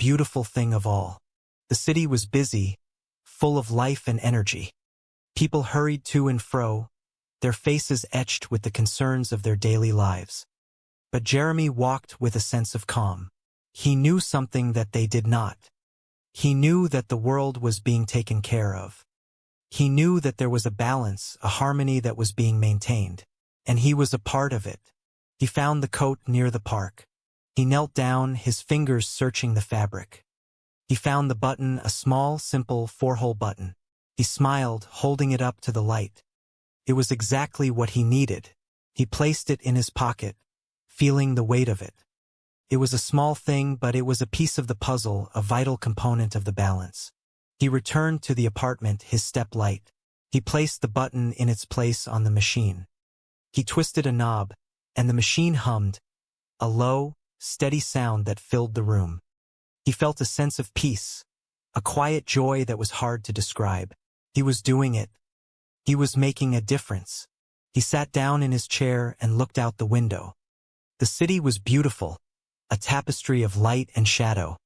beautiful thing of all. The city was busy, full of life and energy. People hurried to and fro, their faces etched with the concerns of their daily lives. But Jeremy walked with a sense of calm. He knew something that they did not. He knew that the world was being taken care of. He knew that there was a balance, a harmony that was being maintained, and he was a part of it. He found the coat near the park. He knelt down, his fingers searching the fabric. He found the button, a small, simple 4-hole button. He smiled, holding it up to the light. It was exactly what he needed. He placed it in his pocket, feeling the weight of it. It was a small thing, but it was a piece of the puzzle, a vital component of the balance. He returned to the apartment, his step light. He placed the button in its place on the machine. He twisted a knob, and the machine hummed, a low, steady sound that filled the room. He felt a sense of peace, a quiet joy that was hard to describe. He was doing it. He was making a difference. He sat down in his chair and looked out the window. The city was beautiful, a tapestry of light and shadow.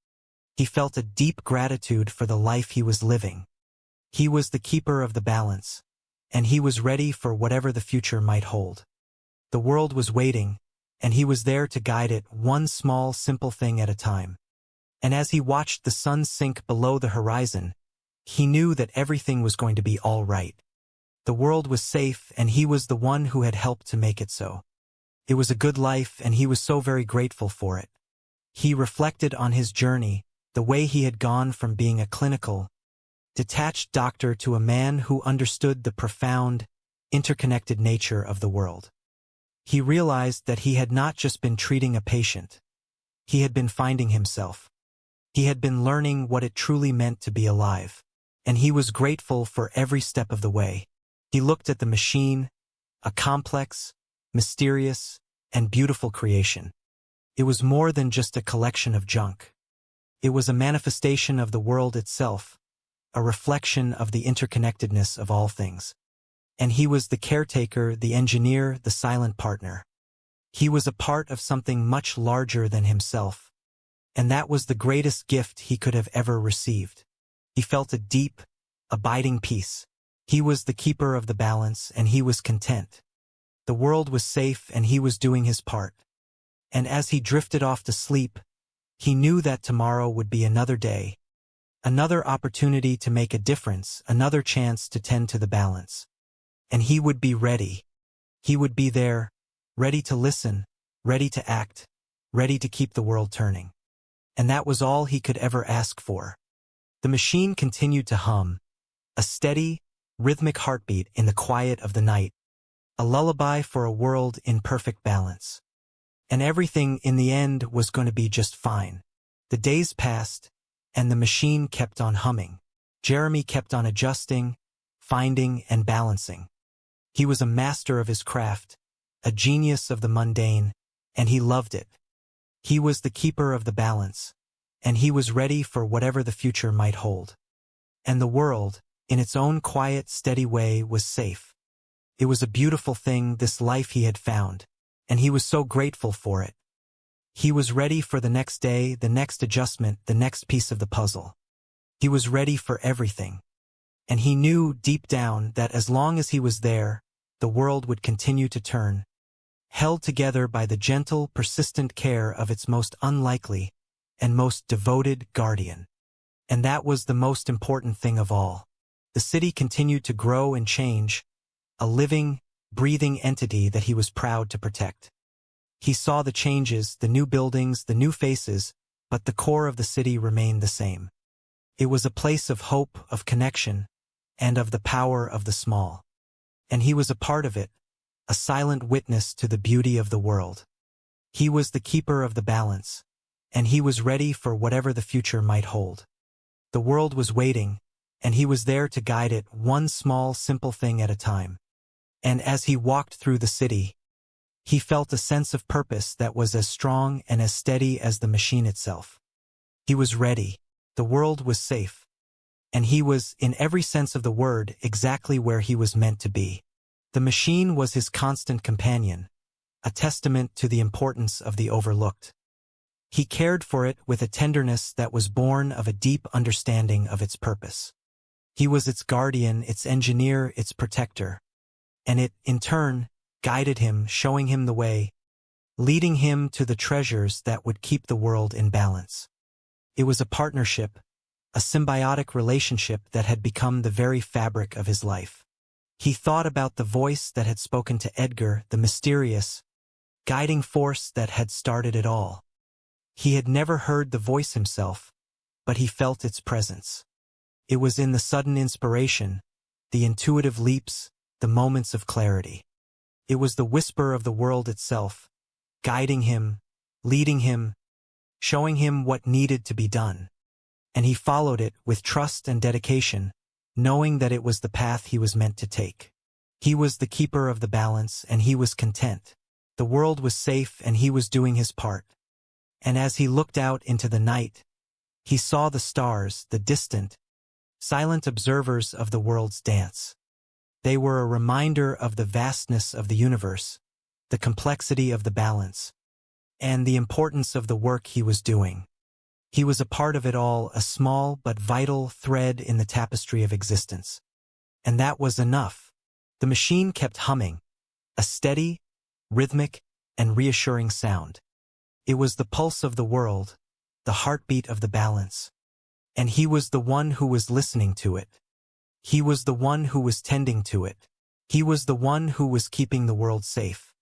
He felt a deep gratitude for the life he was living. He was the keeper of the balance, and he was ready for whatever the future might hold. The world was waiting, and he was there to guide it, one small, simple thing at a time. And as he watched the sun sink below the horizon, he knew that everything was going to be all right. The world was safe, and he was the one who had helped to make it so. It was a good life, and he was so very grateful for it. He reflected on his journey, the way he had gone from being a clinical, detached doctor to a man who understood the profound, interconnected nature of the world. He realized that he had not just been treating a patient. He had been finding himself. He had been learning what it truly meant to be alive, and he was grateful for every step of the way. He looked at the machine, a complex, mysterious, and beautiful creation. It was more than just a collection of junk. It was a manifestation of the world itself, a reflection of the interconnectedness of all things. And he was the caretaker, the engineer, the silent partner. He was a part of something much larger than himself, and that was the greatest gift he could have ever received. He felt a deep, abiding peace. He was the keeper of the balance, and he was content. The world was safe, and he was doing his part. And as he drifted off to sleep, he knew that tomorrow would be another day, another opportunity to make a difference, another chance to tend to the balance. And he would be ready. He would be there, ready to listen, ready to act, ready to keep the world turning. And that was all he could ever ask for. The machine continued to hum, a steady, rhythmic heartbeat in the quiet of the night, a lullaby for a world in perfect balance. And everything in the end was going to be just fine. The days passed, and the machine kept on humming. Jeremy kept on adjusting, finding, and balancing. He was a master of his craft, a genius of the mundane, and he loved it. He was the keeper of the balance, and he was ready for whatever the future might hold. And the world, in its own quiet, steady way, was safe. It was a beautiful thing, this life he had found, and he was so grateful for it. He was ready for the next day, the next adjustment, the next piece of the puzzle. He was ready for everything. And he knew deep down that as long as he was there, the world would continue to turn, held together by the gentle, persistent care of its most unlikely and most devoted guardian. And that was the most important thing of all. The city continued to grow and change, a living, breathing entity that he was proud to protect. He saw the changes, the new buildings, the new faces, but the core of the city remained the same. It was a place of hope, of connection, and of the power of the small. And he was a part of it, a silent witness to the beauty of the world. He was the keeper of the balance, and he was ready for whatever the future might hold. The world was waiting, and he was there to guide it, one small, simple thing at a time. And as he walked through the city, he felt a sense of purpose that was as strong and as steady as the machine itself. He was ready. The world was safe. And he was, in every sense of the word, exactly where he was meant to be. The machine was his constant companion, a testament to the importance of the overlooked. He cared for it with a tenderness that was born of a deep understanding of its purpose. He was its guardian, its engineer, its protector. And it, in turn, guided him, showing him the way, leading him to the treasures that would keep the world in balance. It was a partnership, a symbiotic relationship that had become the very fabric of his life. He thought about the voice that had spoken to Edgar, the mysterious, guiding force that had started it all. He had never heard the voice himself, but he felt its presence. It was in the sudden inspiration, the intuitive leaps, the moments of clarity. It was the whisper of the world itself, guiding him, leading him, showing him what needed to be done. And he followed it with trust and dedication, knowing that it was the path he was meant to take. He was the keeper of the balance, and he was content. The world was safe, and he was doing his part. And as he looked out into the night, he saw the stars, the distant, silent observers of the world's dance. They were a reminder of the vastness of the universe, the complexity of the balance, and the importance of the work he was doing. He was a part of it all, a small but vital thread in the tapestry of existence. And that was enough. The machine kept humming, a steady, rhythmic, and reassuring sound. It was the pulse of the world, the heartbeat of the balance. And he was the one who was listening to it. He was the one who was tending to it. He was the one who was keeping the world safe.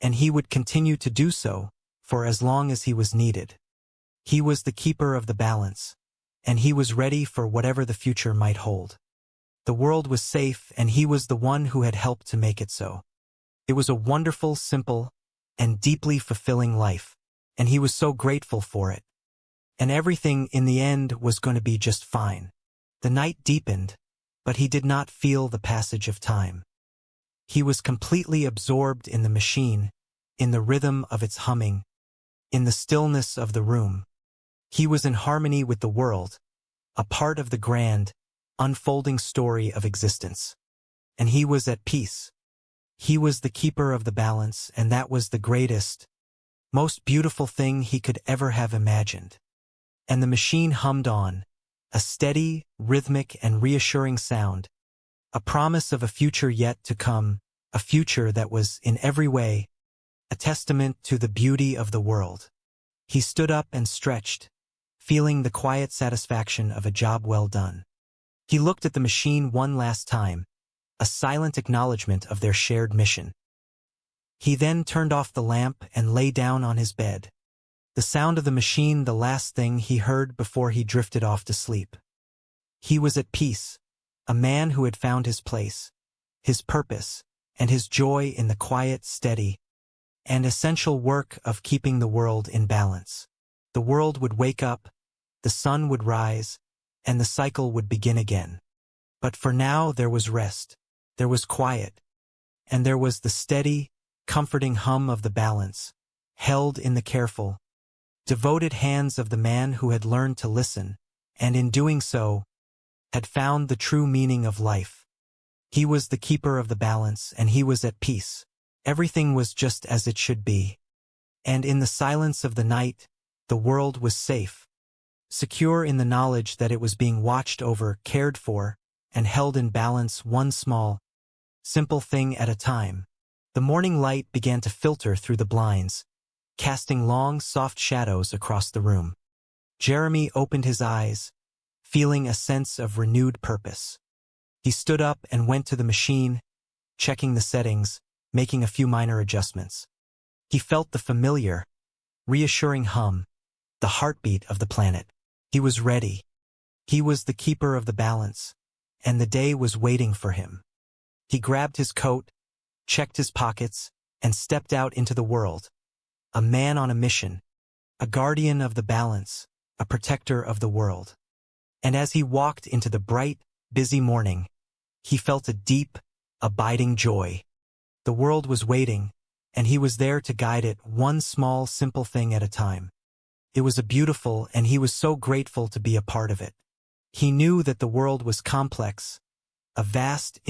And he would continue to do so, for as long as he was needed. He was the keeper of the balance, and he was ready for whatever the future might hold. The world was safe, and he was the one who had helped to make it so. It was a wonderful, simple, and deeply fulfilling life, and he was so grateful for it. And everything in the end was going to be just fine. The night deepened, but he did not feel the passage of time. He was completely absorbed in the machine, in the rhythm of its humming, in the stillness of the room. He was in harmony with the world, a part of the grand, unfolding story of existence. And he was at peace. He was the keeper of the balance, and that was the greatest, most beautiful thing he could ever have imagined. And the machine hummed on, a steady, rhythmic, and reassuring sound, a promise of a future yet to come, a future that was, in every way, a testament to the beauty of the world. He stood up and stretched, feeling the quiet satisfaction of a job well done. He looked at the machine one last time, a silent acknowledgement of their shared mission. He then turned off the lamp and lay down on his bed. The sound of the machine the last thing he heard before he drifted off to sleep. He was at peace, a man who had found his place, his purpose, and his joy in the quiet, steady, and essential work of keeping the world in balance. The world would wake up, the sun would rise, and the cycle would begin again. But for now there was rest, there was quiet, and there was the steady, comforting hum of the balance, held in the careful, devoted hands of the man who had learned to listen, and in doing so, had found the true meaning of life. He was the keeper of the balance, and he was at peace. Everything was just as it should be. And in the silence of the night, the world was safe, secure in the knowledge that it was being watched over, cared for, and held in balance, one small, simple thing at a time. The morning light began to filter through the blinds, casting long, soft shadows across the room. Jeremy opened his eyes, feeling a sense of renewed purpose. He stood up and went to the machine, checking the settings, making a few minor adjustments. He felt the familiar, reassuring hum, the heartbeat of the planet. He was ready. He was the keeper of the balance, and the day was waiting for him. He grabbed his coat, checked his pockets, and stepped out into the world. A man on a mission, a guardian of the balance, a protector of the world. And as he walked into the bright, busy morning, he felt a deep, abiding joy. The world was waiting, and he was there to guide it, one small, simple thing at a time. It was a beautiful, and he was so grateful to be a part of it. He knew that the world was complex, a vast,